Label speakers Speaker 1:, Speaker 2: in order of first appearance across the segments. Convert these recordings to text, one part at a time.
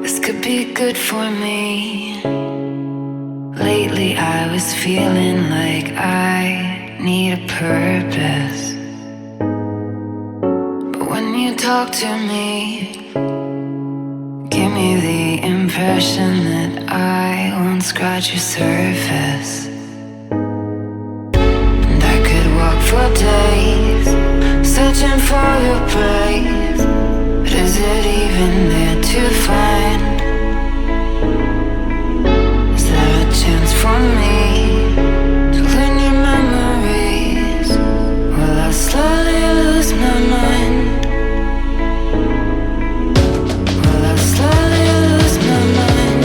Speaker 1: Could be good for me. Lately I was feeling like I need a purpose. But when you talk to me, give me the impression that I won't scratch your surface. And I could walk for days, searching for your praise. But is it even there to find? Chance for me to learn your memories. Will I slowly lose my mind? Will I slowly lose my mind?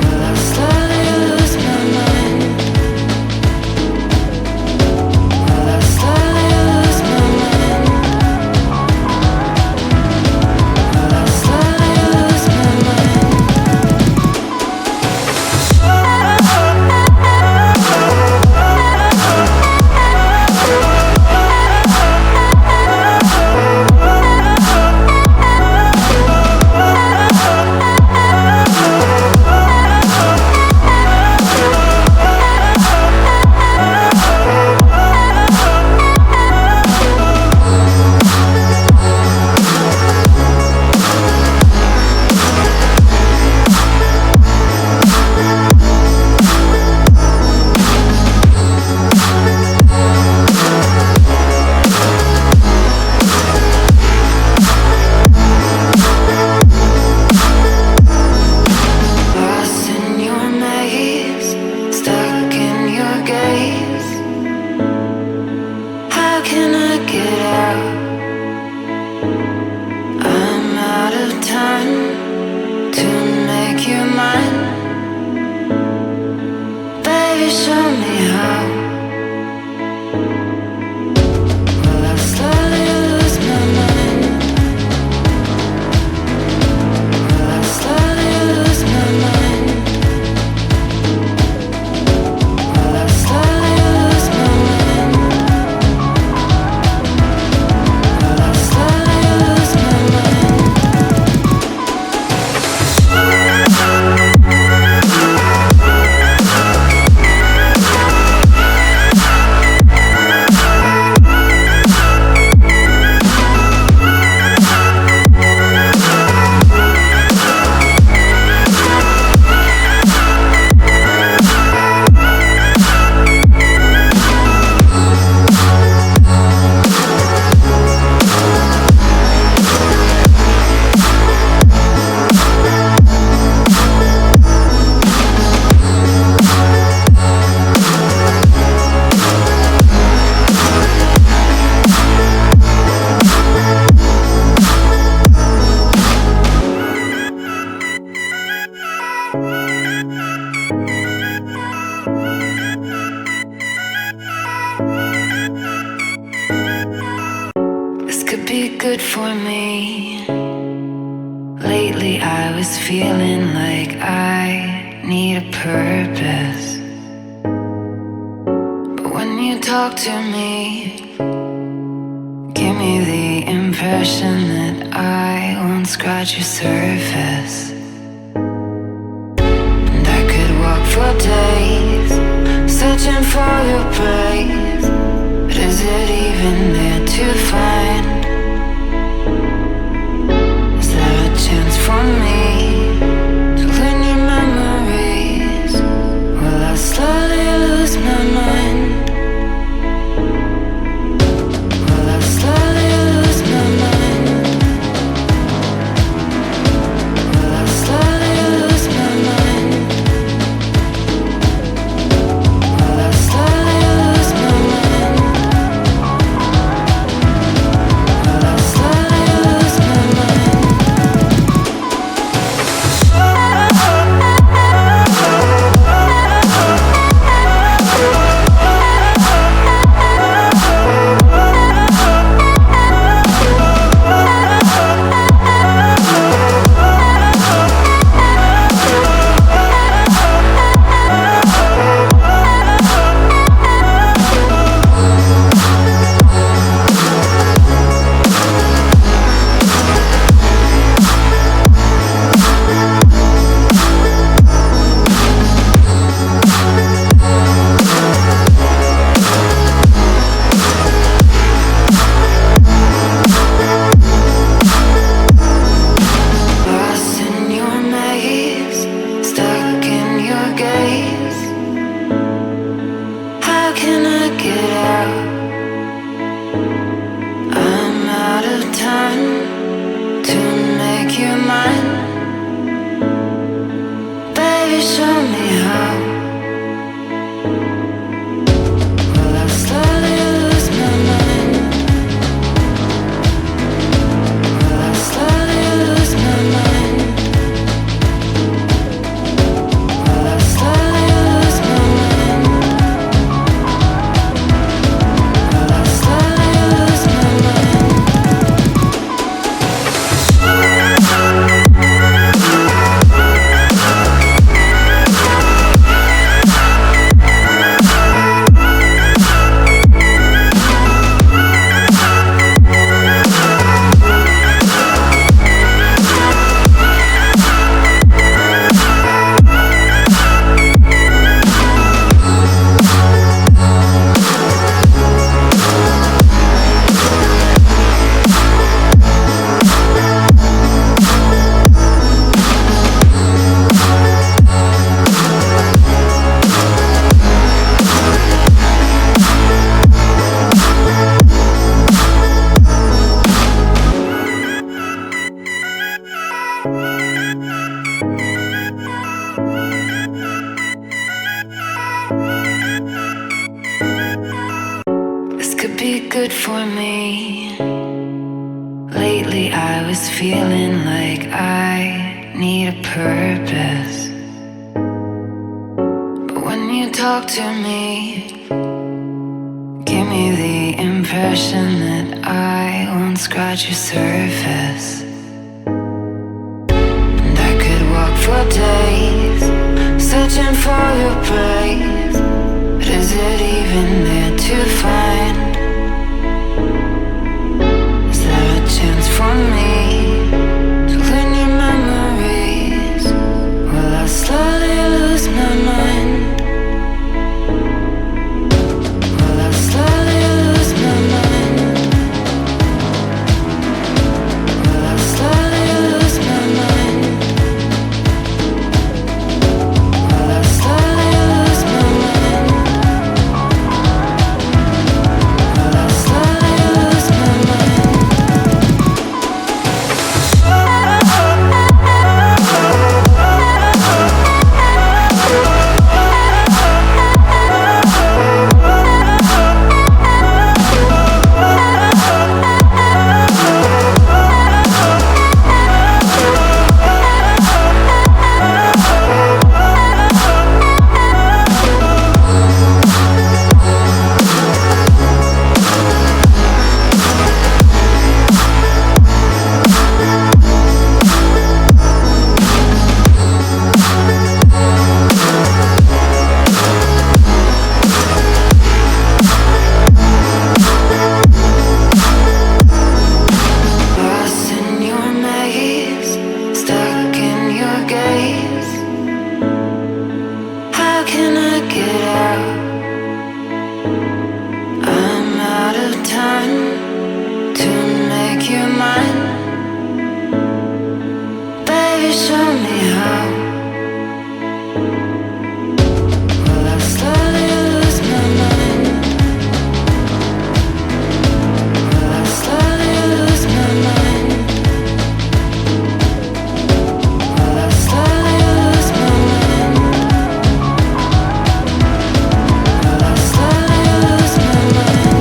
Speaker 1: Will I slowly lose my mind? Will I slowly lose my mind? Will I slowly lose my mind? Good for me. Lately I was feeling like I need a purpose. But when you talk to me, give me the impression that I won't scratch your surface. And I could walk for days, searching for your praise. But is it even there to find? Chance for me to learn your memories. Will I slowly lose my mind? Will I slowly lose my mind? Will I slowly lose my mind? Will I slowly lose my mind? good for me. Lately I was feeling like I need a purpose. But when you talk to me, give me the impression that I won't scratch your surface. And I could walk for days, searching for your praise. But is it even there to find? Is there a chance for me to learn your memories? Will I slowly lose my mind? Will I slowly lose my mind? Will I slowly lose my mind? Will I slowly lose my mind? Will I slowly lose my mind? Lost in your maze, stuck in your gaze. How can I get out? I'm out of time to make you mine. Baby, show me how. Will I slowly lose my mind? Will I slowly lose my mind? Will I slowly lose my mind? Will I slowly lose my mind?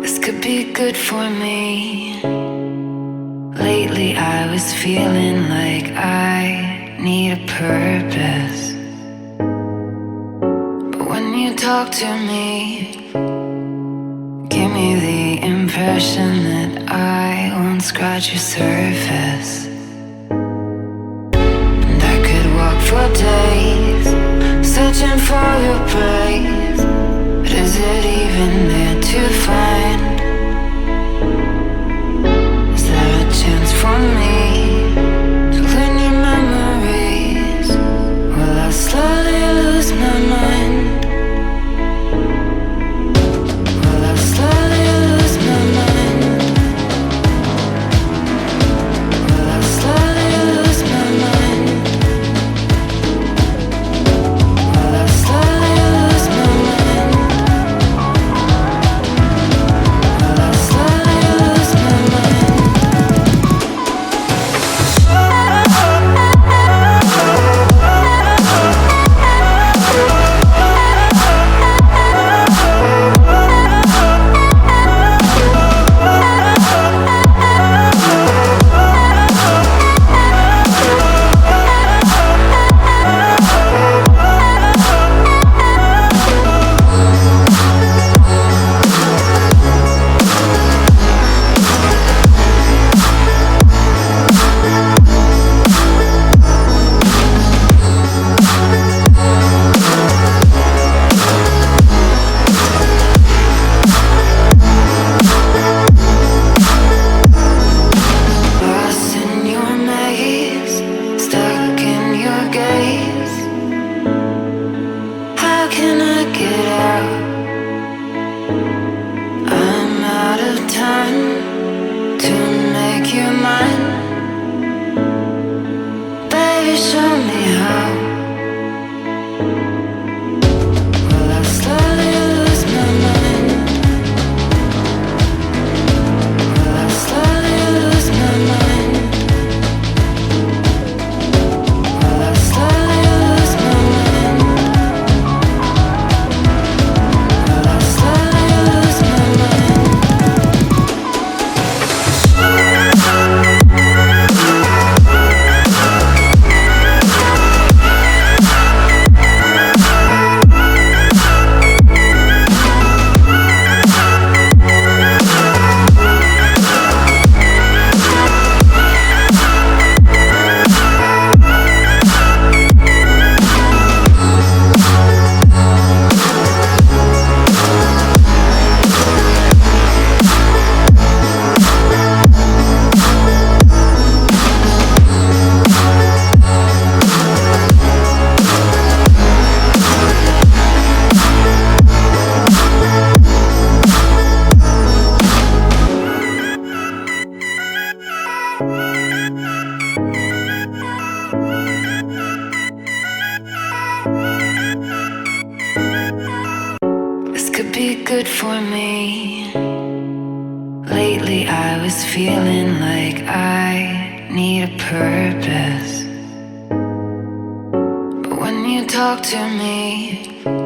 Speaker 1: This could be good for me. Lately I was feeling like I need a purpose. But when you talk to me, give me the impression that I won't scratch your surface. And I could walk for days, searching for your praise. But is it even there to find? Is there a chance for me to learn your memories? Will I slowly lose my mind? Will I slowly lose my mind? Will I be good for me. Lately I was feeling like I need a purpose. But when you talk to me,